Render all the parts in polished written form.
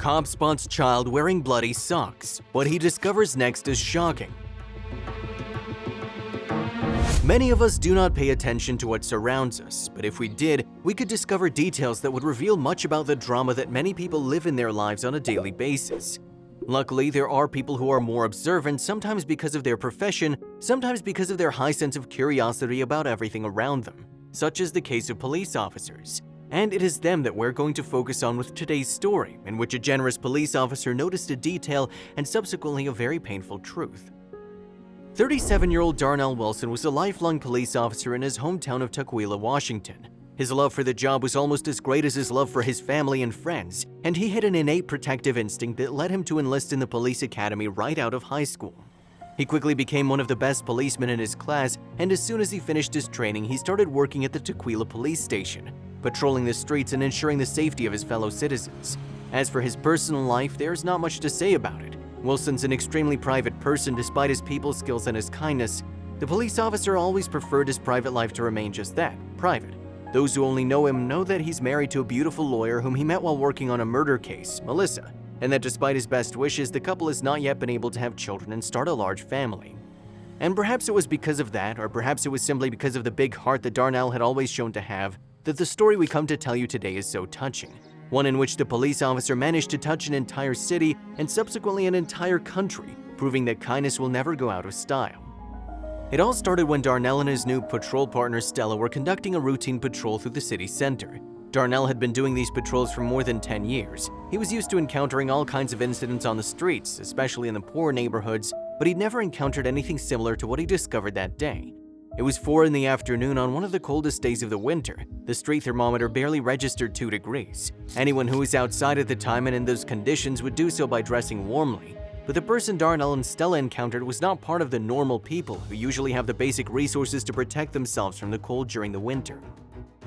Cop spots child wearing bloody socks. What he discovers next is shocking. Many of us do not pay attention to what surrounds us, but if we did, we could discover details that would reveal much about the drama that many people live in their lives on a daily basis. Luckily, there are people who are more observant, sometimes because of their profession, sometimes because of their high sense of curiosity about everything around them, such as the case of police officers. And it is them that we're going to focus on with today's story, in which a generous police officer noticed a detail and subsequently a very painful truth. 37-year-old Darnell Wilson was a lifelong police officer in his hometown of Tukwila, Washington. His love for the job was almost as great as his love for his family and friends, and he had an innate protective instinct that led him to enlist in the police academy right out of high school. He quickly became one of the best policemen in his class, and as soon as he finished his training, he started working at the Tukwila police station, patrolling the streets and ensuring the safety of his fellow citizens. As for his personal life, there's not much to say about it. Wilson's an extremely private person despite his people skills and his kindness. The police officer always preferred his private life to remain just that, private. Those who only know him know that he's married to a beautiful lawyer whom he met while working on a murder case, Melissa, and that despite his best wishes, the couple has not yet been able to have children and start a large family. And perhaps it was because of that, or perhaps it was simply because of the big heart that Darnell had always shown to have, that the story we come to tell you today is so touching. One in which the police officer managed to touch an entire city and subsequently an entire country, proving that kindness will never go out of style. It all started when Darnell and his new patrol partner Stella were conducting a routine patrol through the city center. Darnell had been doing these patrols for more than 10 years. He was used to encountering all kinds of incidents on the streets, especially in the poor neighborhoods, but he'd never encountered anything similar to what he discovered that day. It was 4 in the afternoon on one of the coldest days of the winter. The street thermometer barely registered 2 degrees. Anyone who was outside at the time and in those conditions would do so by dressing warmly. But the person Darnell and Stella encountered was not part of the normal people who usually have the basic resources to protect themselves from the cold during the winter.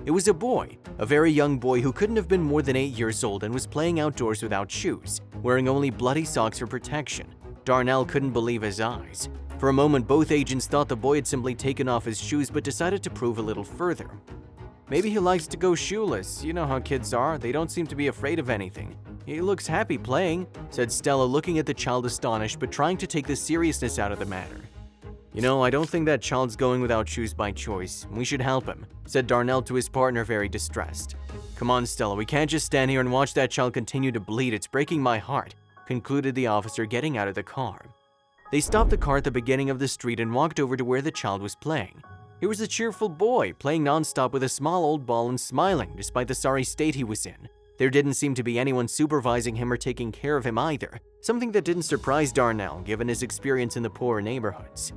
It was a boy, a very young boy who couldn't have been more than 8 years old and was playing outdoors without shoes, wearing only bloody socks for protection. Darnell couldn't believe his eyes. For a moment, both agents thought the boy had simply taken off his shoes but decided to probe a little further. Maybe he likes to go shoeless. You know how kids are, they don't seem to be afraid of anything. He looks happy playing, said Stella, looking at the child astonished but trying to take the seriousness out of the matter. You know, I don't think that child's going without shoes by choice. We should help him, said Darnell to his partner, very distressed. Come on, Stella, we can't just stand here and watch that child continue to bleed. It's breaking my heart, concluded the officer, getting out of the car. They stopped the car at the beginning of the street and walked over to where the child was playing. He was a cheerful boy, playing nonstop with a small old ball and smiling despite the sorry state he was in. There didn't seem to be anyone supervising him or taking care of him either, something that didn't surprise Darnell given his experience in the poorer neighborhoods.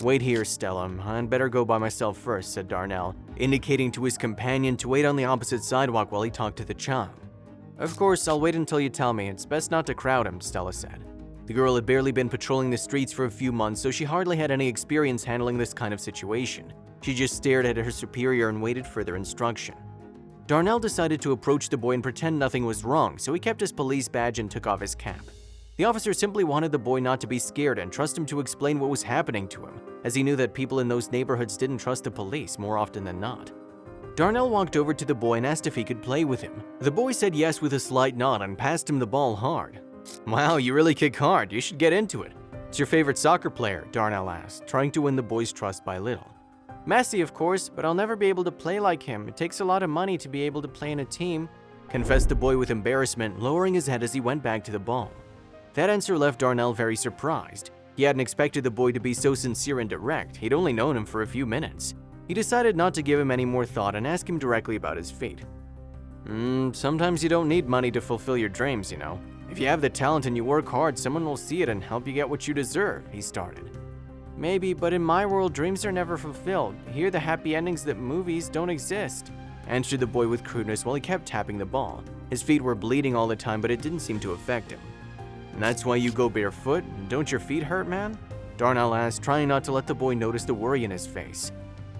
Wait here, Stella. I'd better go by myself first, said Darnell, indicating to his companion to wait on the opposite sidewalk while he talked to the child. Of course, I'll wait until you tell me. It's best not to crowd him, Stella said. The girl had barely been patrolling the streets for a few months, so she hardly had any experience handling this kind of situation. She just stared at her superior and waited further instruction. Darnell decided to approach the boy and pretend nothing was wrong, so he kept his police badge and took off his cap. The officer simply wanted the boy not to be scared and trust him to explain what was happening to him, as he knew that people in those neighborhoods didn't trust the police more often than not. Darnell walked over to the boy and asked if he could play with him. The boy said yes with a slight nod and passed him the ball hard. Wow, you really kick hard. You should get into it. It's your favorite soccer player, Darnell asked, trying to win the boy's trust by little. Messi, of course, but I'll never be able to play like him. It takes a lot of money to be able to play in a team, confessed the boy with embarrassment, lowering his head as he went back to the ball. That answer left Darnell very surprised. He hadn't expected the boy to be so sincere and direct. He'd only known him for a few minutes. He decided not to give him any more thought and ask him directly about his feat. Sometimes you don't need money to fulfill your dreams, you know. If you have the talent and you work hard, someone will see it and help you get what you deserve, he started. Maybe, but in my world, dreams are never fulfilled. Here, the happy endings that movies don't exist, answered the boy with crudeness while he kept tapping the ball. His feet were bleeding all the time, but it didn't seem to affect him. And that's why you go barefoot? Don't your feet hurt, man? Darnell asked, trying not to let the boy notice the worry in his face.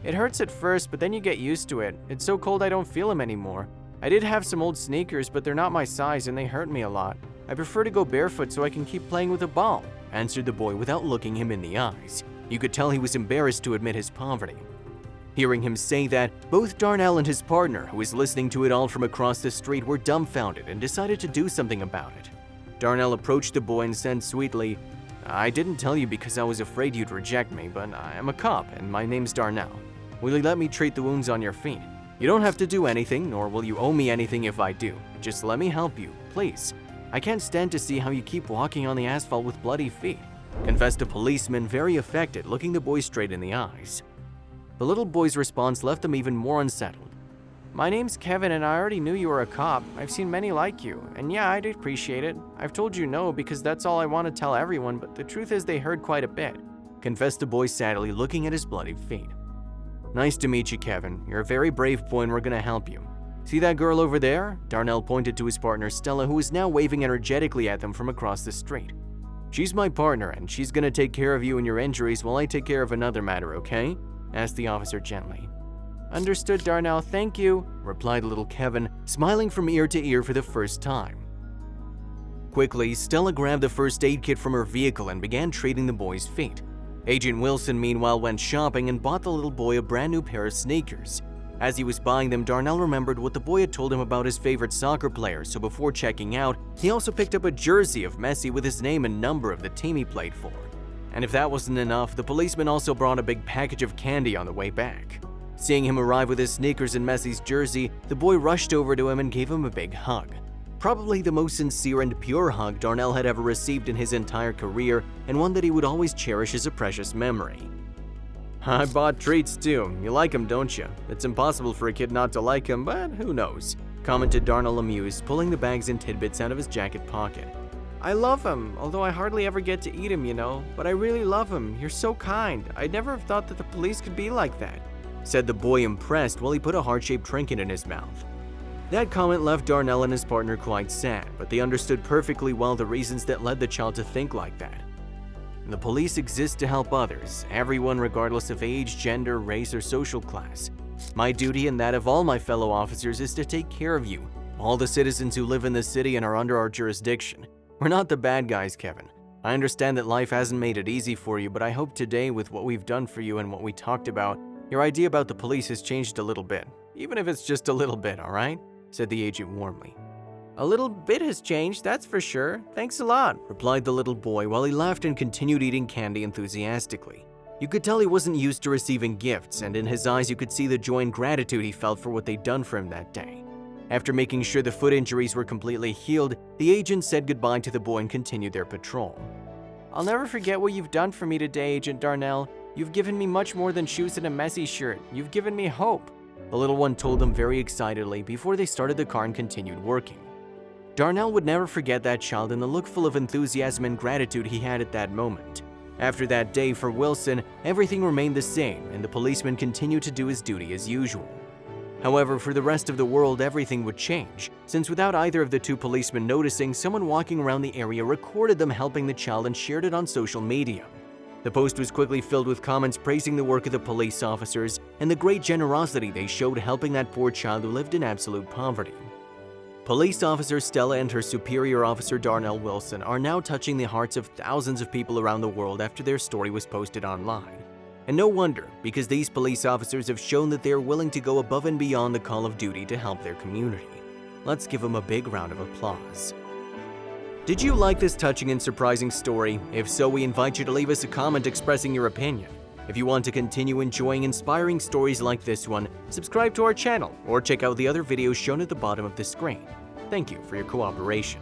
It hurts at first, but then you get used to it. It's so cold I don't feel them anymore. I did have some old sneakers, but they're not my size and they hurt me a lot. I prefer to go barefoot so I can keep playing with the ball, answered the boy without looking him in the eyes. You could tell he was embarrassed to admit his poverty. Hearing him say that, both Darnell and his partner, who was listening to it all from across the street, were dumbfounded and decided to do something about it. Darnell approached the boy and said sweetly, "I didn't tell you because I was afraid you'd reject me, but I am a cop and my name's Darnell. Will you let me treat the wounds on your feet? You don't have to do anything, nor will you owe me anything if I do. Just let me help you, please. I can't stand to see how you keep walking on the asphalt with bloody feet," confessed a policeman, very affected, looking the boy straight in the eyes. The little boy's response left him even more unsettled. "My name's Kevin and I already knew you were a cop. I've seen many like you, and yeah, I'd appreciate it. I've told you no because that's all I want to tell everyone, but the truth is they heard quite a bit," confessed the boy sadly, looking at his bloody feet. "Nice to meet you, Kevin. You're a very brave boy and we're gonna help you. See that girl over there?" Darnell pointed to his partner Stella, who was now waving energetically at them from across the street. "She's my partner and she's gonna take care of you and your injuries while I take care of another matter, okay?" asked the officer gently. "Understood, Darnell, thank you," replied little Kevin, smiling from ear to ear for the first time. Quickly, Stella grabbed the first aid kit from her vehicle and began treating the boy's feet. Agent Wilson, meanwhile, went shopping and bought the little boy a brand new pair of sneakers. As he was buying them, Darnell remembered what the boy had told him about his favorite soccer player, so before checking out, he also picked up a jersey of Messi with his name and number of the team he played for. And if that wasn't enough, the policeman also brought a big package of candy on the way back. Seeing him arrive with his sneakers and Messi's jersey, the boy rushed over to him and gave him a big hug. Probably the most sincere and pure hug Darnell had ever received in his entire career, and one that he would always cherish as a precious memory. "I bought treats too. You like them, don't you? It's impossible for a kid not to like them, but who knows?" commented Darnell, amused, pulling the bags and tidbits out of his jacket pocket. "I love them, although I hardly ever get to eat them, you know. But I really love them. You're so kind. I'd never have thought that the police could be like that," said the boy, impressed, while he put a heart-shaped trinket in his mouth. That comment left Darnell and his partner quite sad, but they understood perfectly well the reasons that led the child to think like that. The police exist to help others, everyone regardless of age, gender, race, or social class. My duty and that of all my fellow officers is to take care of you, all the citizens who live in the city and are under our jurisdiction. We're not the bad guys, Kevin. I understand that life hasn't made it easy for you, but I hope today, with what we've done for you and what we talked about, your idea about the police has changed a little bit. Even if it's just a little bit, all right?" said the agent warmly. "A little bit has changed, that's for sure. Thanks a lot," replied the little boy while he laughed and continued eating candy enthusiastically. You could tell he wasn't used to receiving gifts, and in his eyes you could see the joy and gratitude he felt for what they'd done for him that day. After making sure the foot injuries were completely healed, the agent said goodbye to the boy and continued their patrol. "I'll never forget what you've done for me today, Agent Darnell. You've given me much more than shoes and a Messi shirt. You've given me hope," the little one told them very excitedly before they started the car and continued working. Darnell would never forget that child and the look full of enthusiasm and gratitude he had at that moment. After that day for Wilson, everything remained the same and the policeman continued to do his duty as usual. However, for the rest of the world, everything would change, since without either of the two policemen noticing, someone walking around the area recorded them helping the child and shared it on social media. The post was quickly filled with comments praising the work of the police officers and the great generosity they showed helping that poor child who lived in absolute poverty. Police officer Stella and her superior officer Darnell Wilson are now touching the hearts of thousands of people around the world after their story was posted online. And no wonder, because these police officers have shown that they are willing to go above and beyond the call of duty to help their community. Let's give them a big round of applause. Did you like this touching and surprising story? If so, we invite you to leave us a comment expressing your opinion. If you want to continue enjoying inspiring stories like this one, subscribe to our channel or check out the other videos shown at the bottom of the screen. Thank you for your cooperation.